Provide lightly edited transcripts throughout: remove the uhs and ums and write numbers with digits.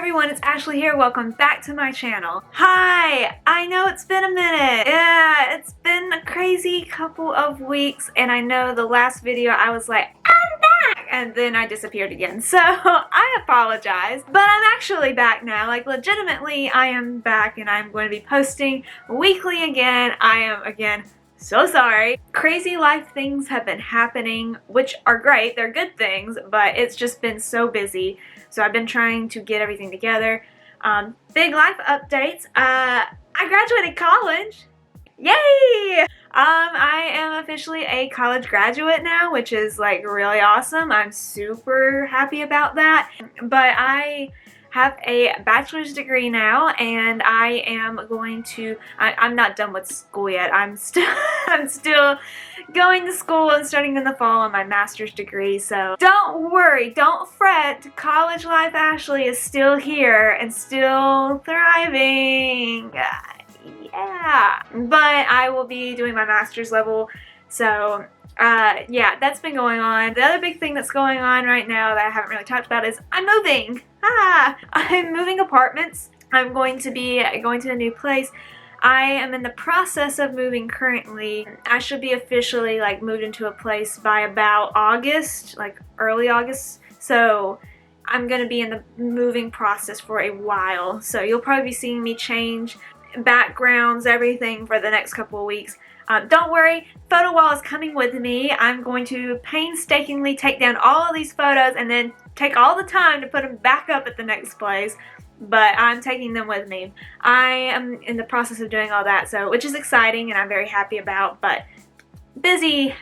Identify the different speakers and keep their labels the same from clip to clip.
Speaker 1: everyone, it's Ashley here. Welcome back to my channel. Hi! I know it's been a minute. Yeah, it's been a crazy couple of weeks, and I know the last video I was like, I'm back! And then I disappeared again, so I apologize. But I'm actually back now. Like, legitimately, I am back, and I'm going to be posting weekly again. I am, again, so sorry. Crazy life things have been happening, which are great. They're good things, but it's just been so busy. So I've been trying to get everything together. Big life updates. I graduated college. Yay! I am officially a college graduate now, which is like really awesome. I'm super happy about that. But I have a bachelor's degree now, and I am going to, I'm not done with school yet. I'm still going to school and starting in the fall on my master's degree, so don't worry, don't fret. College life Ashley is still here and still thriving. Yeah, but I will be doing my master's level, so yeah, that's been going on. The other big thing that's going on right now that I haven't really talked about is I'm moving. I'm moving apartments. I'm going to be going to a new place. I am in the process of moving currently. I should be officially like moved into a place by about August, like early August. So I'm going to be in the moving process for a while. So you'll probably be seeing me change backgrounds, everything for the next couple of weeks. Don't worry, photo wall is coming with me. I'm going to painstakingly take down all of these photos and then take all the time to put them back up at the next place. But I'm taking them with me. I am in the process of doing all that, so which is exciting and I'm very happy about, but busy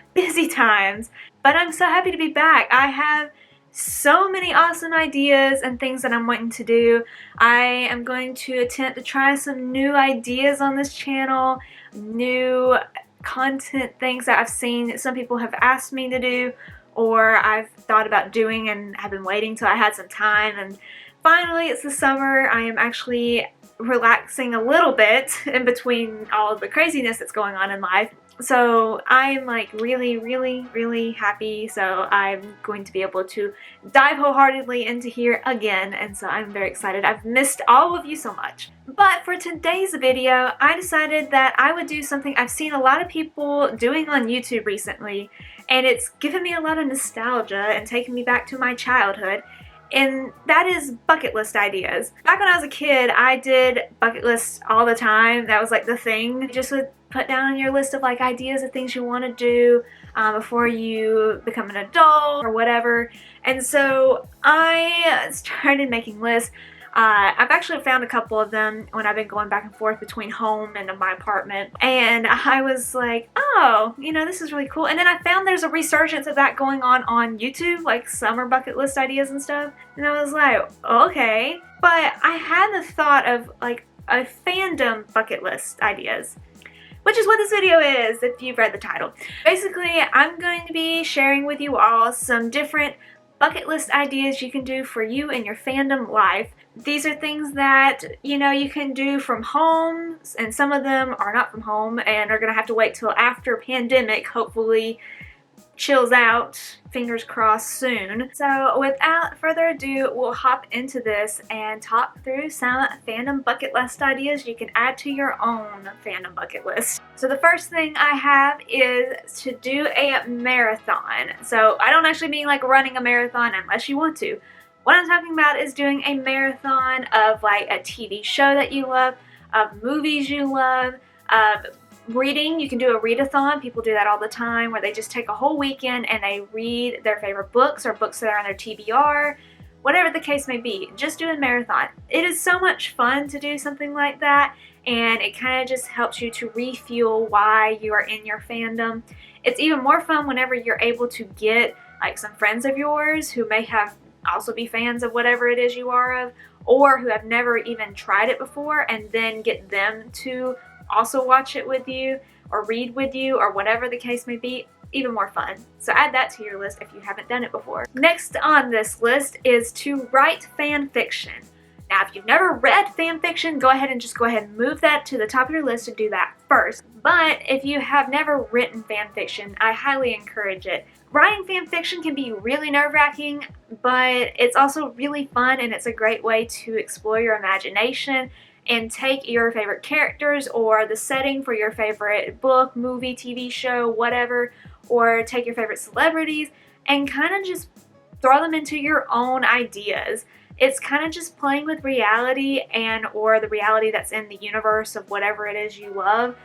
Speaker 1: times. But I'm so happy to be back. I have so many awesome ideas and things that I'm wanting to do. I am going to attempt to try some new ideas on this channel, new content things that I've seen some people have asked me to do, or I've thought about doing and have been waiting till I had some time. And finally, it's the summer. I am actually relaxing a little bit in between all of the craziness that's going on in life. So I'm like really happy. So I'm going to be able to dive wholeheartedly into here again. And so I'm very excited. I've missed all of you so much. But for today's video, I decided that I would do something I've seen a lot of people doing on YouTube recently. And it's given me a lot of nostalgia and taken me back to my childhood. And that is bucket list ideas. Back when I was a kid, I did bucket lists all the time. That was like the thing. You just would put down on your list of like ideas of things you want to do before you become an adult or whatever. And so I started making lists. I've actually found a couple of them when I've been going back and forth between home and my apartment. And I was like, oh, you know, this is really cool. And then I found there's a resurgence of that going on YouTube, like summer bucket list ideas and stuff. And I was like, okay. But I had the thought of like a fandom bucket list ideas, which is what this video is if you've read the title. Basically, I'm going to be sharing with you all some different bucket list ideas you can do for you and your fandom life. These are things that, you know, you can do from home, and some of them are not from home and are going to have to wait till after pandemic, hopefully chills out, fingers crossed, soon. So without further ado, we'll hop into this and talk through some fandom bucket list ideas you can add to your own fandom bucket list. So the first thing I have is to do a marathon. So I don't actually mean like running a marathon unless you want to. What I'm talking about is doing a marathon of like a TV show that you love, of movies you love, of reading. You can do a readathon. People do that all the time where they just take a whole weekend and they read their favorite books or books that are on their TBR, whatever the case may be. Just do a marathon. It is so much fun to do something like that, and it kind of just helps you to refuel why you are in your fandom. It's even more fun whenever you're able to get like some friends of yours who may have also be fans of whatever it is you are of, or who have never even tried it before, and then get them to also watch it with you or read with you or whatever the case may be. Even more fun. So add that to your list if you haven't done it before. Next on this list is to write fan fiction. Now, if you've never read fan fiction, go ahead and move that to the top of your list and do that first. But if you have never written fan fiction, I highly encourage it. Writing fan fiction can be really nerve-wracking, but it's also really fun, and it's a great way to explore your imagination and take your favorite characters or the setting for your favorite book, movie, TV show, whatever, or take your favorite celebrities and kind of just throw them into your own ideas. It's kind of just playing with reality or the reality that's in the universe of whatever it is you love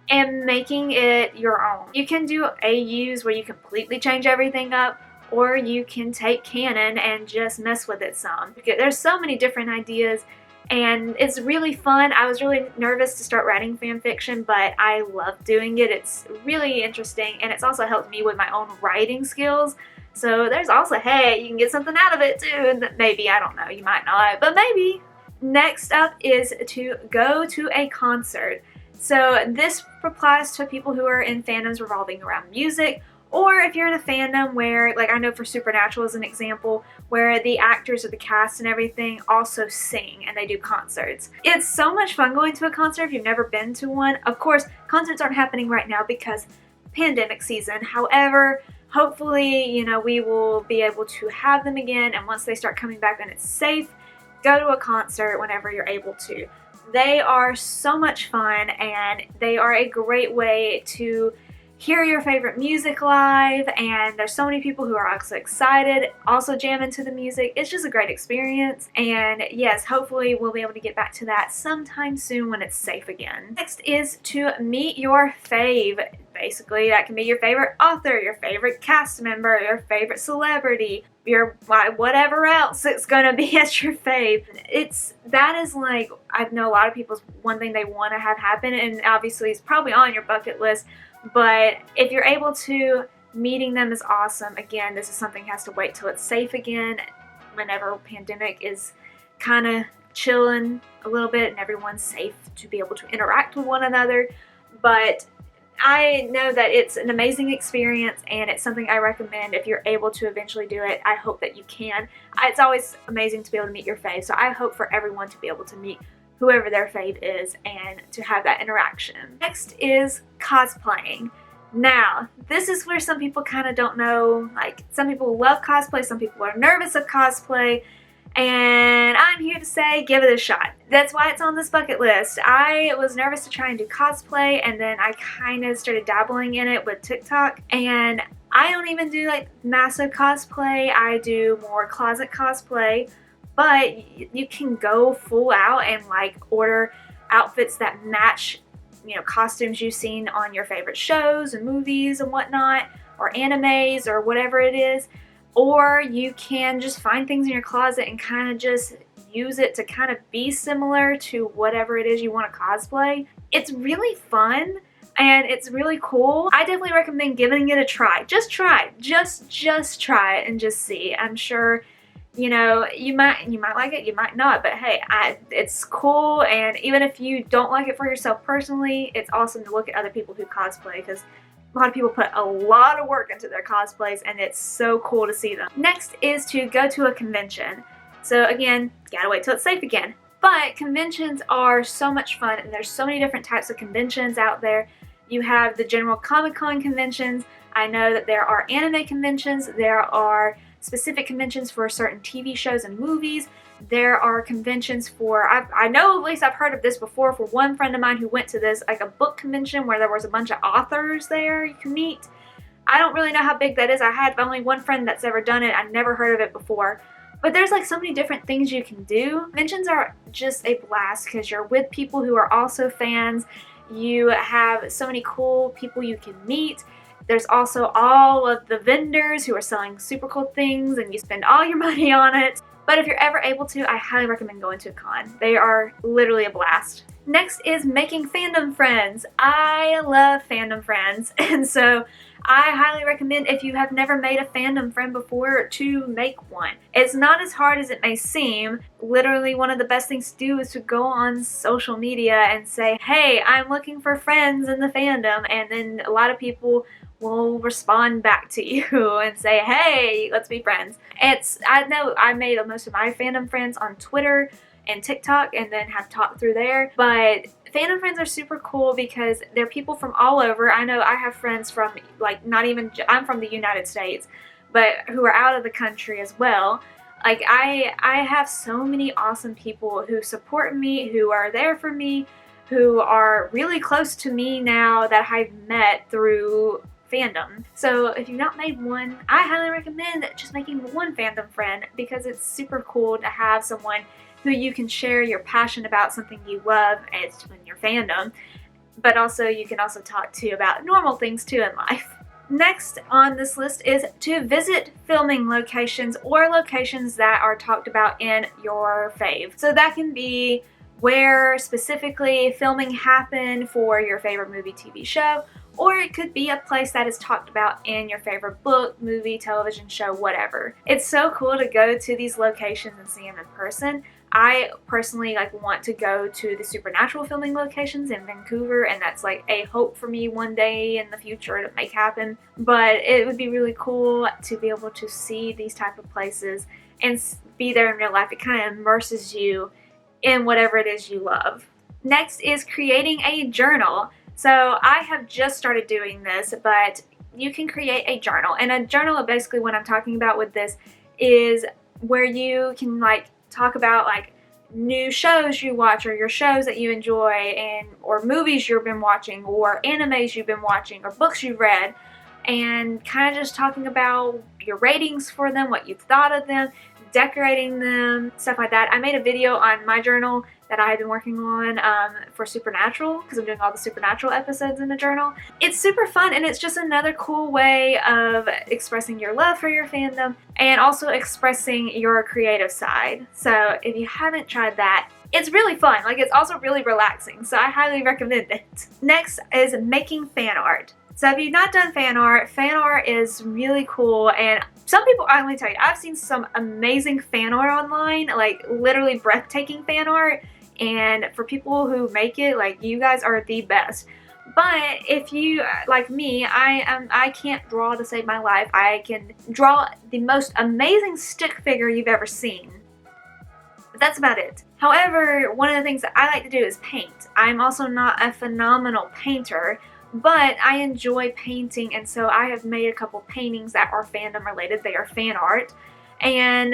Speaker 1: and making it your own. You can do AUs where you completely change everything up, or you can take canon and just mess with it some. There's so many different ideas, and it's really fun. I was really nervous to start writing fan fiction, but I love doing it. It's really interesting, and it's also helped me with my own writing skills. So there's also, hey, you can get something out of it too, and maybe, I don't know, you might not, but maybe. Next up is to go to a concert. So this applies to people who are in fandoms revolving around music, or if you're in a fandom where, like I know for Supernatural as an example, where the actors or the cast and everything also sing and they do concerts. It's so much fun going to a concert if you've never been to one. Of course, concerts aren't happening right now because pandemic season. However, hopefully, you know, we will be able to have them again, and once they start coming back and it's safe, go to a concert whenever you're able to. They are so much fun, and they are a great way to hear your favorite music live, and there's so many people who are also excited, also jam into the music. It's just a great experience, and yes, hopefully we'll be able to get back to that sometime soon when it's safe again. Next is to meet your fave. Basically, that can be your favorite author, your favorite cast member, your favorite celebrity, your whatever else it's gonna be as your fave. That is like, I know a lot of people's one thing they want to have happen, and obviously it's probably on your bucket list, but if you're able to, meeting them is awesome. Again, this is something that has to wait till it's safe again, whenever pandemic is kind of chilling a little bit and everyone's safe to be able to interact with one another. But I know that it's an amazing experience, and it's something I recommend if you're able to eventually do it. I hope that you can. It's always amazing to be able to meet your fave, so I hope for everyone to be able to meet whoever their fave is and to have that interaction. Next is cosplaying. Now, this is where some people kind of don't know, like some people love cosplay, some people are nervous of cosplay, and I'm here to say, give it a shot. That's why it's on this bucket list. I was nervous to try and do cosplay, and then I kind of started dabbling in it with TikTok, and I don't even do like massive cosplay. I do more closet cosplay, but you can go full out and like order outfits that match, you know, costumes you've seen on your favorite shows and movies and whatnot, or animes or whatever it is. Or you can just find things in your closet and kind of just use it to kind of be similar to whatever it is you want to cosplay. It's really fun and it's really cool. I definitely recommend giving it a try. Just try it. Just try it and just see. I'm sure, you know, you might like it, you might not, but hey, it's cool. And even if you don't like it for yourself personally, it's awesome to look at other people who cosplay, because a lot of people put a lot of work into their cosplays, and it's so cool to see them. Next is to go to a convention. So again, gotta wait till it's safe again. But conventions are so much fun, and there's so many different types of conventions out there. You have the general Comic-Con conventions. I know that there are anime conventions. There are specific conventions for certain TV shows and movies. There are conventions for, I know, at least I've heard of this before, for one friend of mine who went to this, like a book convention where there was a bunch of authors there you can meet. I don't really know how big that is. I had only one friend that's ever done it. I never heard of it before. But there's like so many different things you can do. Conventions are just a blast because you're with people who are also fans. You have so many cool people you can meet. There's also all of the vendors who are selling super cool things, and you spend all your money on it. But if you're ever able to, I highly recommend going to a con. They are literally a blast. Next is making fandom friends. I love fandom friends, and so I highly recommend, if you have never made a fandom friend before, to make one. It's not as hard as it may seem. Literally, one of the best things to do is to go on social media and say, hey, I'm looking for friends in the fandom, and then a lot of people will respond back to you and say, hey, let's be friends. I know I made most of my fandom friends on Twitter, and TikTok and then have talked through there. But fandom friends are super cool because they're people from all over. I know I have friends from, like, not even, I'm from the United States, but who are out of the country as well. Like, I have so many awesome people who support me, who are there for me, who are really close to me now that I've met through fandom. So if you've not made one, I highly recommend just making one fandom friend because it's super cool to have someone who you can share your passion about something you love, and it's in your fandom, but also you can also talk to about normal things too in life. Next on this list is to visit filming locations or locations that are talked about in your fave. So that can be where specifically filming happened for your favorite movie, TV show, or it could be a place that is talked about in your favorite book, movie, television show, whatever. It's so cool to go to these locations and see them in person. I personally want to go to the Supernatural filming locations in Vancouver, and that's like a hope for me one day in the future to make happen. But it would be really cool to be able to see these type of places and be there in real life. It kind of immerses you in whatever it is you love. Next is creating a journal. So I have just started doing this, but you can create a journal. And a journal, basically what I'm talking about with this, is where you can talk about new shows you watch, or your shows that you enjoy, and or movies you've been watching, or animes you've been watching, or books you've read, and kind of just talking about your ratings for them, what you've thought of them, decorating them, stuff like that. I made a video on my journal that I had been working on for Supernatural, because I'm doing all the Supernatural episodes in the journal. It's super fun, and it's just another cool way of expressing your love for your fandom and also expressing your creative side. So if you haven't tried that, it's really fun. It's also really relaxing, so I highly recommend it. Next is making fan art. So if you've not done fan art is really cool, and some people, let me tell you, I've seen some amazing fan art online, literally breathtaking fan art, and for people who make it, you guys are the best. But if you, like me, I can't draw to save my life. I can draw the most amazing stick figure you've ever seen. But that's about it. However, one of the things that I like to do is paint. I'm also not a phenomenal painter, but I enjoy painting, and so I have made a couple paintings that are fandom related. They are fan art, and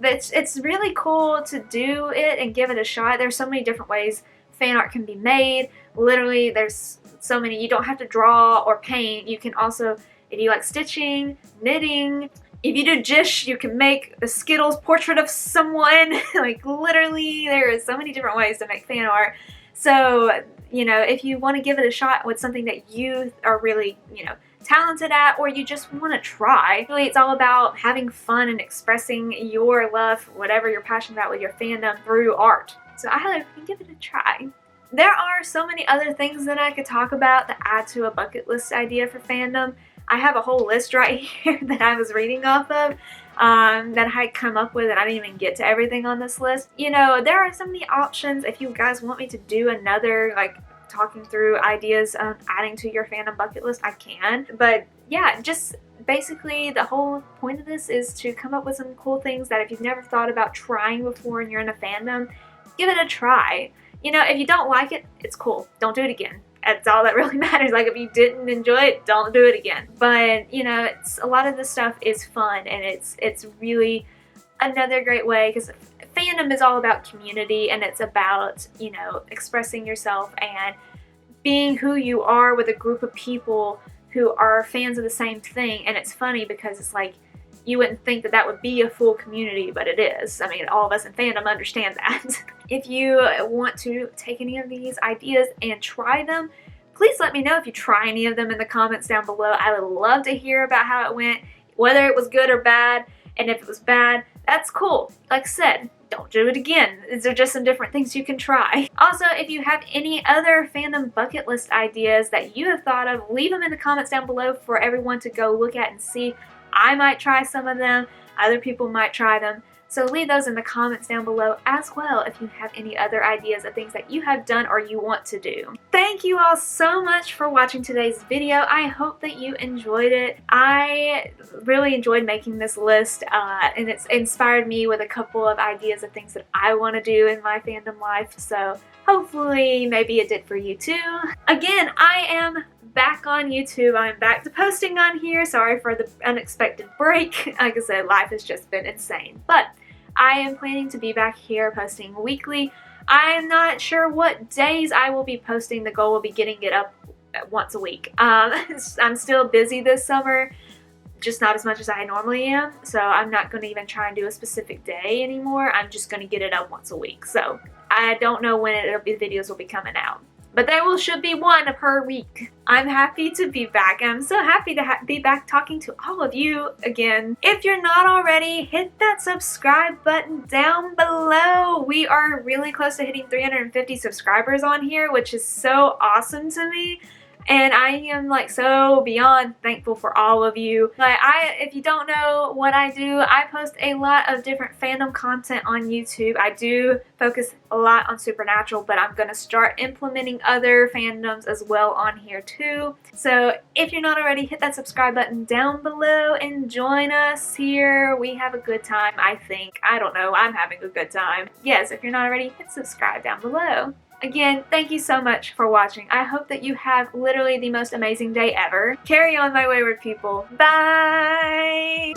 Speaker 1: it's really cool to do it and give it a shot. There's so many different ways fan art can be made. Literally, there's so many. You don't have to draw or paint. You can also, if you like stitching, knitting, if you do Jish, you can make a Skittles portrait of someone. Literally, there is so many different ways to make fan art. So, if you want to give it a shot with something that you are really, talented at, or you just want to try, really it's all about having fun and expressing your love, whatever you're passionate about with your fandom, through art. So I highly recommend give it a try. There are so many other things that I could talk about that add to a bucket list idea for fandom. I have a whole list right here that I was reading off of. That I had come up with, and I didn't even get to everything on this list. There are so many options. If you guys want me to do another, talking through ideas of adding to your fandom bucket list, I can. But yeah, just basically the whole point of this is to come up with some cool things that if you've never thought about trying before and you're in a fandom, give it a try. If you don't like it, it's cool. Don't do it again. That's all that really matters. If you didn't enjoy it, don't do it again. But, it's a lot of this stuff is fun, and it's really another great way, because fandom is all about community, and it's about, expressing yourself and being who you are with a group of people who are fans of the same thing. And it's funny because it's you wouldn't think that that would be a full community, but it is. I mean, all of us in fandom understand that. If you want to take any of these ideas and try them, please let me know if you try any of them in the comments down below. I would love to hear about how it went, whether it was good or bad, and if it was bad, that's cool. Like I said, don't do it again. These are just some different things you can try. Also, if you have any other fandom bucket list ideas that you have thought of, leave them in the comments down below for everyone to go look at and see. I might try some of them, other people might try them. So leave those in the comments down below as well if you have any other ideas of things that you have done or you want to do. thank you all so much for watching today's video. I hope that you enjoyed it. I really enjoyed making this list, and it's inspired me with a couple of ideas of things that I want to do in my fandom life, so hopefully maybe it did for you too. Again, I am back on YouTube. I'm back to posting on here. Sorry for the unexpected break. Like I said, life has just been insane, but I am planning to be back here posting weekly. I'm not sure what days I will be posting. The goal will be getting it up once a week. I'm still busy this summer, just not as much as I normally am, so I'm not going to even try and do a specific day anymore. I'm just going to get it up once a week. So I don't know when the videos will be coming out, but there should be one per week. I'm happy to be back. I'm so happy to be back talking to all of you again. If you're not already, hit that subscribe button down below. We are really close to hitting 350 subscribers on here, which is so awesome to me. And I am like so beyond thankful for all of you. Like if you don't know what I do, I post a lot of different fandom content on YouTube. I do focus a lot on Supernatural, but I'm going to start implementing other fandoms as well on here too. So if you're not already, hit that subscribe button down below and join us here. We have a good time, I think. I don't know. I'm having a good time. Yes, if you're not already, hit subscribe down below. Again, thank you so much for watching. I hope that you have literally the most amazing day ever. Carry on, my wayward people. Bye!